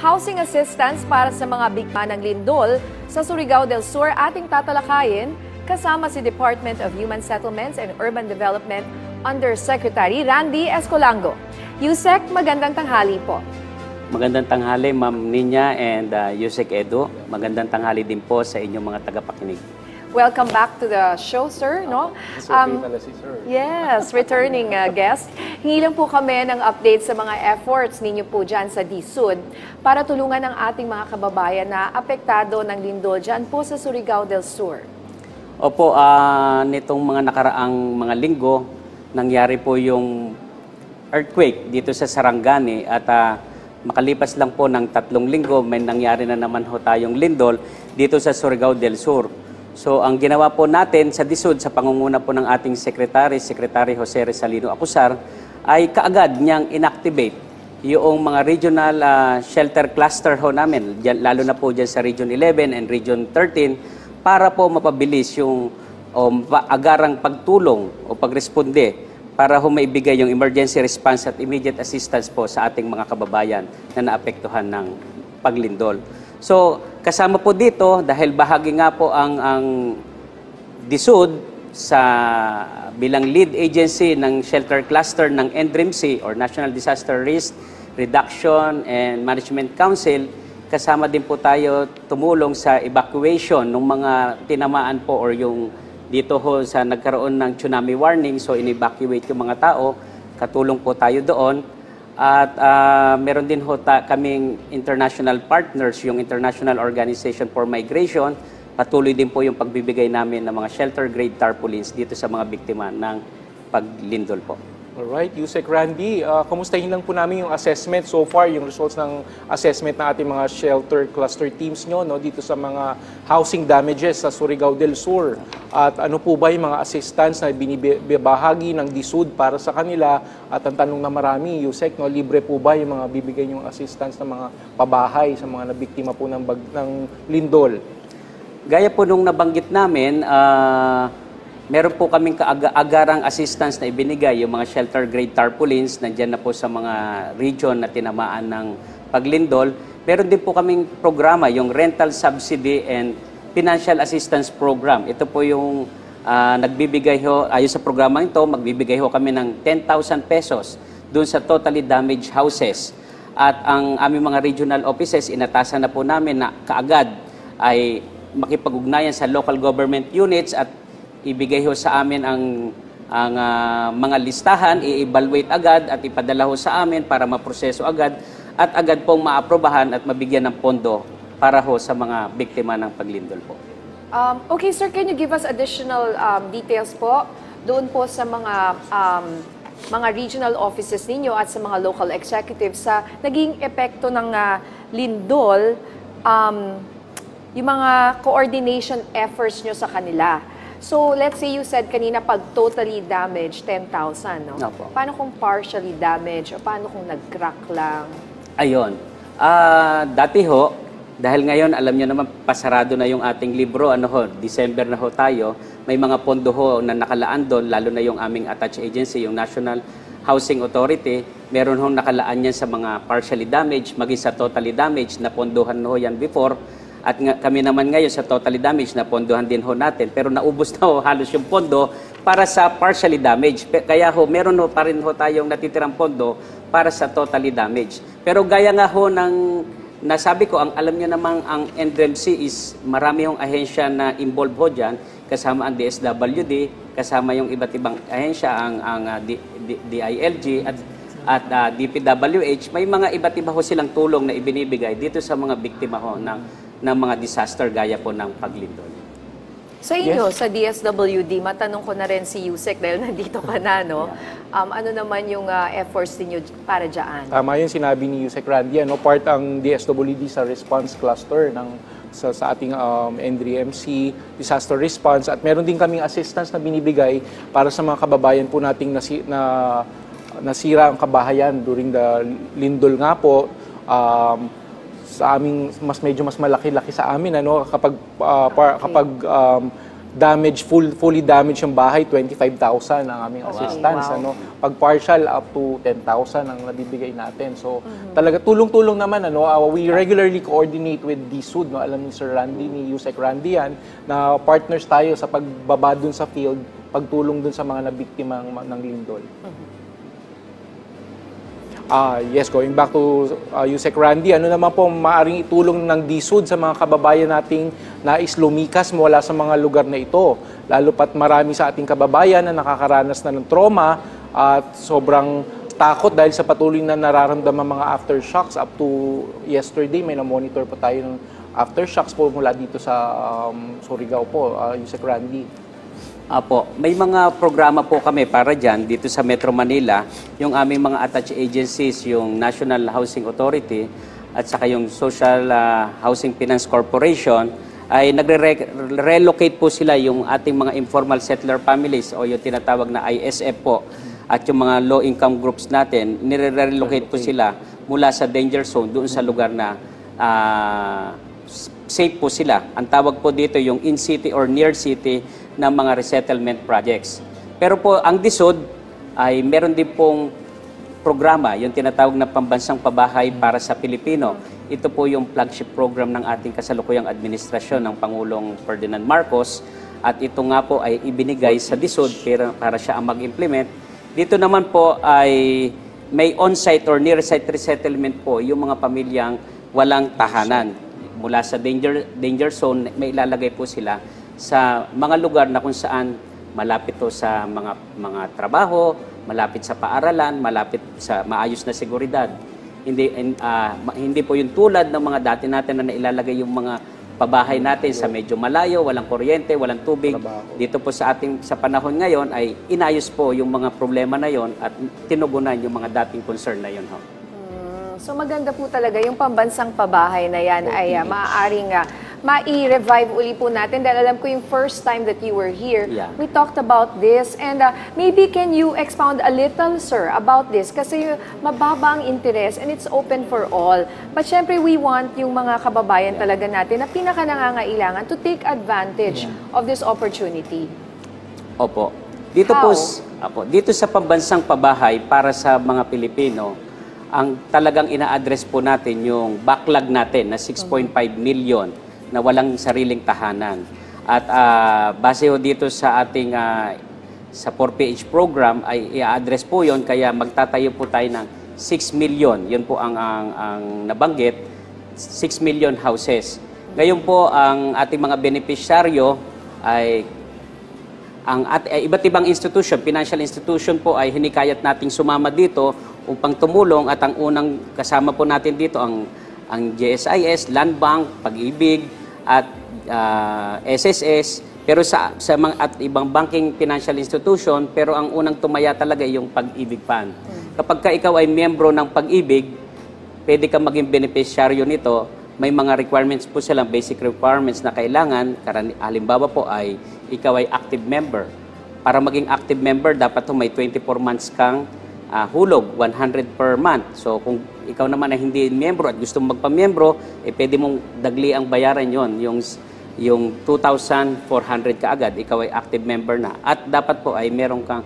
housing assistance para sa mga biktima ng lindol sa Surigao del Sur ating tatalakayin kasama si Department of Human Settlements and Urban Development Undersecretary Randy Escolango. Yusek, magandang tanghali po. Magandang tanghali, Ma'am Nina and Yusek Edo. Magandang tanghali din po sa inyong mga tagapakinig. Welcome back to the show, sir. No? Yes, returning guest. Hingi lang po kami ng update sa mga efforts ninyo po dyan sa DSUD para tulungan ang ating mga kababayan na apektado ng lindol dyan po sa Surigao del Sur. Opo, nitong mga nakaraang mga linggo, nangyari po yung earthquake dito sa Sarangani at makalipas lang po ng 3 linggo, may nangyari na naman ho tayong lindol dito sa Surigao del Sur. So ang ginawa po natin sa DSUD sa pangunguna po ng ating Secretary Jose Rizalino Acusar, ay kaagad niyang inactivate yung mga regional shelter cluster ho namin, lalo na po dyan sa Region 11 and Region 13, para po mapabilis yung agarang pagtulong o pagresponde para ho maibigay yung emergency response at immediate assistance po sa ating mga kababayan na naapektuhan ng paglindol. So, kasama po dito, dahil bahagi nga po ang DSUD sa bilang lead agency ng shelter cluster ng NDRIMC or National Disaster Risk Reduction and Management Council, kasama din po tayo tumulong sa evacuation ng mga tinamaan po or yung dito ho sa nagkaroon ng tsunami warning, so in-evacuate yung mga tao, katulong po tayo doon. At meron din ho kaming international partners, yung International Organization for Migration. Patuloy din po yung pagbibigay namin ng mga shelter-grade tarpaulins dito sa mga biktima ng paglindol po. Alright, Yusek Randy, kamustahin lang po namin yung assessment so far, yung results ng assessment ng ating mga shelter cluster teams nyo dito sa mga housing damages sa Surigao del Sur. At ano po ba yung mga assistance na binibahagi ng DSUD para sa kanila? At ang tanong na marami, Yusek, libre po ba yung mga bibigay yung assistance ng mga pabahay sa mga nabiktima po ng lindol? Gaya po nung nabanggit namin, meron po kaming agarang assistance na ibinigay, yung mga shelter-grade tarpaulins, nandyan na po sa mga region na tinamaan ng paglindol. Meron din po kaming programa, yung Rental Subsidy and Financial Assistance Program. Ito po yung nagbibigay ho, ayon sa programa ito, magbibigay ho kami ng 10,000 pesos dun sa totally damaged houses. At ang aming mga regional offices, inatasan na po namin na kaagad ay makipag-ugnayan sa local government units at ibigay ho sa amin ang mga listahan, i-evaluate agad at ipadala ho sa amin para maproseso agad at agad pong maaprobahan at mabigyan ng pondo para ho sa mga biktima ng paglindol po. Okay sir, can you give us additional details po doon po sa mga regional offices ninyo at sa mga local executives sa naging epekto ng lindol, yung mga coordination efforts nyo sa kanila? So, let's say you said kanina pag totally damaged, 10,000, no? Opo. Paano kung partially damaged o paano kung nag-crack lang? Ayun. Dati ho, dahil ngayon alam niyo naman pasarado na yung ating libro, December na ho tayo, may mga pondo ho na nakalaan doon, lalo na yung aming attached agency, yung National Housing Authority, meron ho nakalaan yan sa mga partially damaged, maging sa totally damaged, na pondohan ho yan before. At kami naman ngayon sa totally damaged na pondohan din ho natin. Pero naubos na ho halos yung pondo para sa partially damaged. Kaya ho, meron ho pa rin ho tayong natitirang pondo para sa totally damaged. Pero gaya nga ho ng nasabi ko, alam niyo namang ang NDRIMC is marami hong ahensya na involved ho dyan. Kasama ang DSWD, kasama yung iba't ibang ahensya, ang DILG at DPWH. May mga iba't iba ho silang tulong na ibinibigay dito sa mga biktima ho ng mga disaster gaya po ng paglindol. Sa inyo, sa DSWD, matanong ko na rin si Yusek dahil nandito ka na, no? Ano naman yung efforts ninyo para dyan? Tama yung sinabi ni Yusek Randy, part ang DSWD sa response cluster sa ating NDRIMC disaster response at meron din kaming assistance na binibigay para sa mga kababayan po nating nasira ang kabahayan during the lindol nga po. Sa aming medyo mas malaki-laki sa amin kapag fully damaged yung bahay, 25,000 ang aming assistance. Wow. Ano? Pag partial, up to 10,000 ang nabibigay natin. So, talaga tulong-tulong naman. We regularly coordinate with DSUD. No? Alam ni Sir Randy, ni Yusek Randy yan, na partners tayo sa pagbaba dun sa field, pagtulong dun sa mga nabiktima ng lindol. Yes, going back to Yusek Randy, ano naman po maaring itulong ng DSUD sa mga kababayan nating nais lumikas mula sa mga lugar na ito? Lalo pat marami sa ating kababayan na nakakaranas na ng trauma at sobrang takot dahil sa patuloy na nararamdaman mga aftershocks. Up to yesterday, may na-monitor po tayo ng aftershocks po mula dito sa Surigao po, Yusek Randy. Apo, may mga programa po kami para dyan dito sa Metro Manila, yung aming mga attached agencies, yung National Housing Authority at saka yung Social Housing Finance Corporation, ay nagre-relocate po sila yung ating mga informal settler families o yung tinatawag na ISF po at yung mga low-income groups natin, nire-relocate po sila mula sa danger zone doon sa lugar na safe po sila. Ang tawag po dito yung in-city or near-city ng mga resettlement projects. Pero po, ang DSUD ay meron din pong programa, yung tinatawag na Pambansang Pabahay para sa Pilipino. Ito po yung flagship program ng ating kasalukuyang administrasyon ng Pangulong Ferdinand Marcos at ito nga po ay ibinigay sa DSUD para siya ang mag-implement. Dito naman po ay may on-site or near-site resettlement po yung mga pamilyang walang tahanan. Mula sa danger zone, may ilalagay po sila sa mga lugar na kung saan malapit to sa mga trabaho, malapit sa paaralan, malapit sa maayos na seguridad. Hindi po yung tulad ng mga dati natin na nailalagay yung mga pabahay natin sa medyo malayo, walang kuryente, walang tubig. Dito po sa panahon ngayon ay inayos po yung mga problema na yon at tinugunan yung mga dating concern na yon. So maganda po talaga yung pambansang pabahay na yan ay maaaring ma-revive uli po natin dahil alam ko yung first time that you were here, we talked about this and maybe can you expound a little, sir, about this kasi mababa ang interest and it's open for all. But syempre we want yung mga kababayan talaga natin na pinaka-nangangailangan to take advantage of this opportunity. Opo. Dito sa pambansang pabahay para sa mga Pilipino, ang talagang ina-address po natin yung backlog natin na 6.5 million na walang sariling tahanan. At base ho dito sa ating sa 4PH program ay i-address po yon kaya magtatayo po tayo ng 6 million. Yun po ang nabanggit, 6 million houses. Ngayon po ang ating mga beneficiaryo ay iba't ibang institution, financial institution po ay hinikayat nating sumama dito upang tumulong at ang unang kasama po natin dito ang GSIS, Land Bank, Pag-ibig at SSS pero sa mga at ibang banking financial institution pero ang unang tumaya talaga yung Pag-ibig Fund. Kapag ka ikaw ay miyembro ng Pag-ibig, pwede ka maging beneficiaryo nito. May mga requirements po silang basic requirements na kailangan. Halimbawa po ay ikaw ay active member. Para maging active member, dapat may 24 months kang hulog, 100 per month. So kung ikaw naman ay hindi miyembro at gusto mong magpamiyembro, pwede mong dagli ang bayaran yon yung 2,400 kaagad, ikaw ay active member na. At dapat po ay meron kang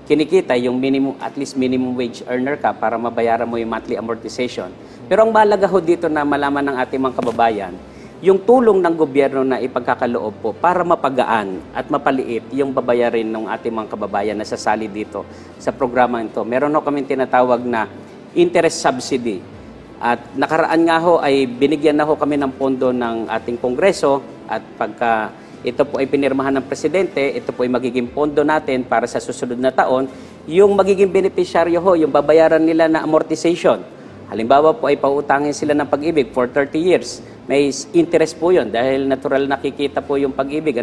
kinikita yung minimum, at least minimum wage earner ka para mabayaran mo yung monthly amortization. Pero ang mahalaga ho dito na malaman ng ating mga kababayan, yung tulong ng gobyerno na ipagkakaloob po para mapagaan at mapaliit yung babayarin ng ating mga kababayan na sasali dito sa programa ito. Meron ho kami tinatawag na interest subsidy. At nakaraan nga ho ay binigyan na ho kami ng pondo ng ating Kongreso at pagka ito po ay pinirmahan ng Presidente, ito po ay magiging pondo natin para sa susunod na taon. Yung magiging beneficiaryo ho, yung babayaran nila na amortization. Halimbawa po ay pautangin sila ng Pag-ibig for 30 years. May interest po yun dahil natural nakikita po yung Pag-ibig.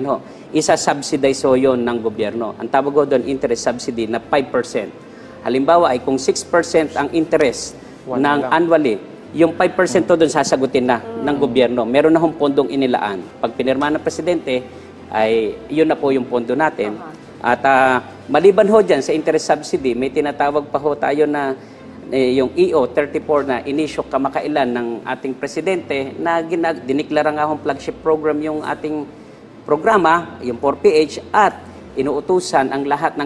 Isa-subsidize ho yun ng gobyerno. Ang tawag ko doon, interest subsidy na 5%. Halimbawa ay kung 6% ang interest ng annually, yung 5% to doon sasagutin na ng gobyerno. Meron na hong pondong inilaan. Pag pinirma ng Presidente, ay yun na po yung pondo natin. At maliban ho dyan sa interest subsidy, may tinatawag pa ho tayo na yung EO 34 na inisyo kamakailan ng ating Presidente na diniklara nga hong flagship program yung ating programa, yung 4PH, at inuutusan ang lahat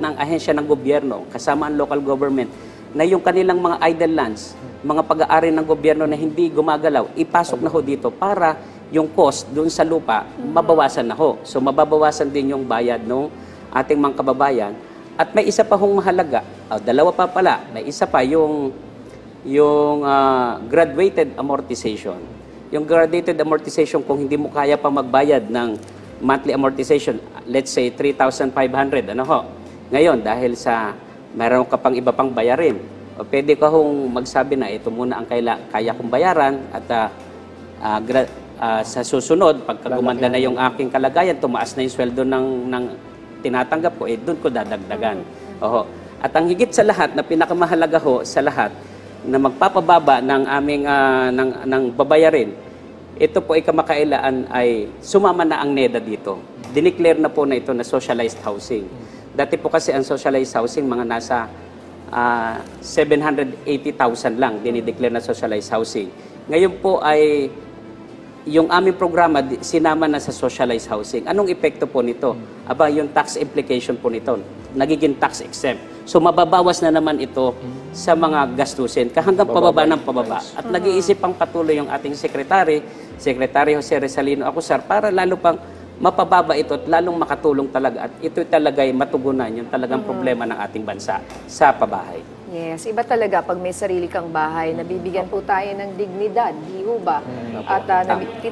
ng ahensya ng gobyerno, kasama ang local government, na yung kanilang mga idle lands, mga pag-aari ng gobyerno na hindi gumagalaw, ipasok na ho dito para yung cost doon sa lupa, mabawasan na ho. So mababawasan din yung bayad ng ating mga kababayan. At may isa pa hong mahalaga, dalawa pa pala, may isa pa yung graduated amortization. Yung graduated amortization, kung hindi mo kaya pa magbayad ng monthly amortization, let's say 3,500, ano ho? Ngayon, dahil sa meron ka pang iba pang bayarin, o pwede ka hong magsabi na ito muna ang kaya kong bayaran at sa susunod, pagka gumanda na yung aking kalagayan, tumaas na yung sweldo ng tinatanggap ko, doon ko dadagdagan. Oho. At ang higit sa lahat, na pinakamahalaga ho sa lahat, na magpapababa ng aming ng babayarin, ito po ay kamakailan ay sumama na ang NEDA dito. Dineclare na po na ito na socialized housing. Dati po kasi ang socialized housing, mga nasa 780,000 lang dinideclare na socialized housing. Ngayon po ay yung aming programa sinama na sa socialized housing. Anong epekto po nito? Aba, yung tax implication po nito, nagiging tax exempt. So mababawas na naman ito sa mga gastusin, hanggang pababa ng pababa. At nag-iisip pang patuloy yung ating Secretary Jose Rizalino Acusar, para lalo pang mapababa ito at lalong makatulong talaga. At ito talaga ay matugunan yung talagang problema ng ating bansa sa pabahay. Yes, iba talaga pag may sarili kang bahay, nabibigyan po tayo ng dignidad, di ho ba? At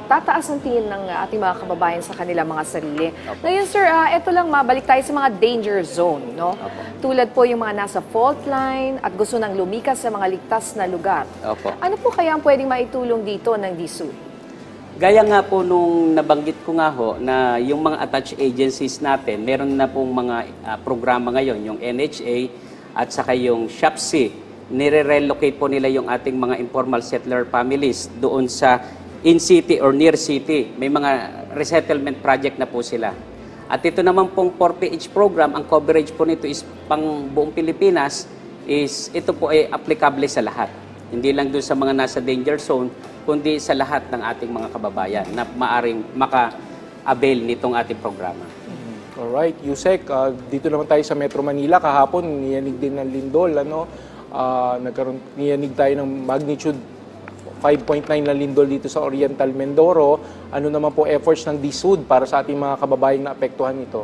tataas ang tingin ng ating mga kababayan sa kanilang mga sarili. Ngayon sir, ito lang, mabalik tayo sa mga danger zone, no? Tulad po yung mga nasa fault line at gusto nang lumikas sa mga ligtas na lugar. Ano po kaya ang pwedeng maitulong dito ng DSUD? Gaya nga po nung nabanggit ko nga ho, na yung mga attached agencies natin, meron na pong mga programa ngayon, yung NHA, at saka yung SHAPC, nire-relocate po nila yung ating mga informal settler families doon sa in-city or near city. May mga resettlement project na po sila. At ito naman pong 4PH program, ang coverage po nito is pang buong Pilipinas, ito po ay applicable sa lahat. Hindi lang doon sa mga nasa danger zone, kundi sa lahat ng ating mga kababayan na maaring maka-avail nitong ating programa. Alright, Yusek, dito naman tayo sa Metro Manila. Kahapon, niyanig din ng lindol. Niyanig tayo ng magnitude 5.9 na lindol dito sa Oriental Mindoro. Ano naman po efforts ng DSUD para sa ating mga kababayang naapektuhan nito?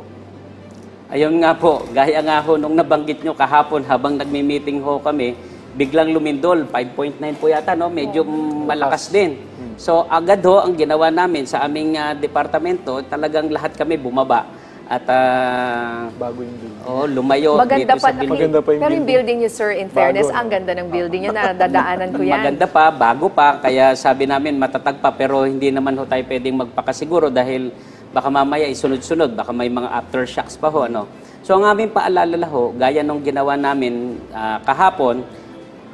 Ayun nga po, gaya nga ho nung nabanggit nyo kahapon habang nagmi-meeting ho kami, biglang lumindol, 5.9 po yata, no? Medyo malakas din. So agad ho ang ginawa namin sa aming departamento, talagang lahat kami bumaba. At bago yung building. Lumayo maganda dito pa, sa building. Maganda pa yung pero yung building niyo sir, in fairness, bago, ang ganda ng building niyo, nadadaanan ko yan. Maganda pa, bago pa, kaya sabi namin matatag pa, pero hindi naman ho tayo pwedeng magpakasiguro dahil baka mamaya isunod-sunod, baka may mga aftershocks pa ho. Ano? So ang aming paalala ho, gaya nung ginawa namin kahapon,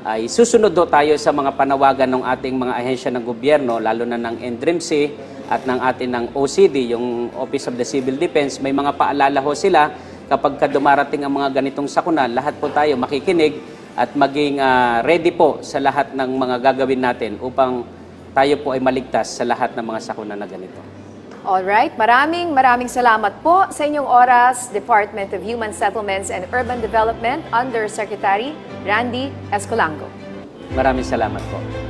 ay susunod ho tayo sa mga panawagan ng ating mga ahensya ng gobyerno, lalo na ng NDRIMC at ng atin ng OCD, yung Office of the Civil Defense. May mga paalala ho sila kapag dumarating ang mga ganitong sakuna, lahat po tayo makikinig at maging ready po sa lahat ng mga gagawin natin upang tayo po ay maligtas sa lahat ng mga sakuna na ganito. Alright, maraming salamat po sa inyong oras, Department of Human Settlements and Urban Development, Undersecretary Randy Escolango. Maraming salamat po.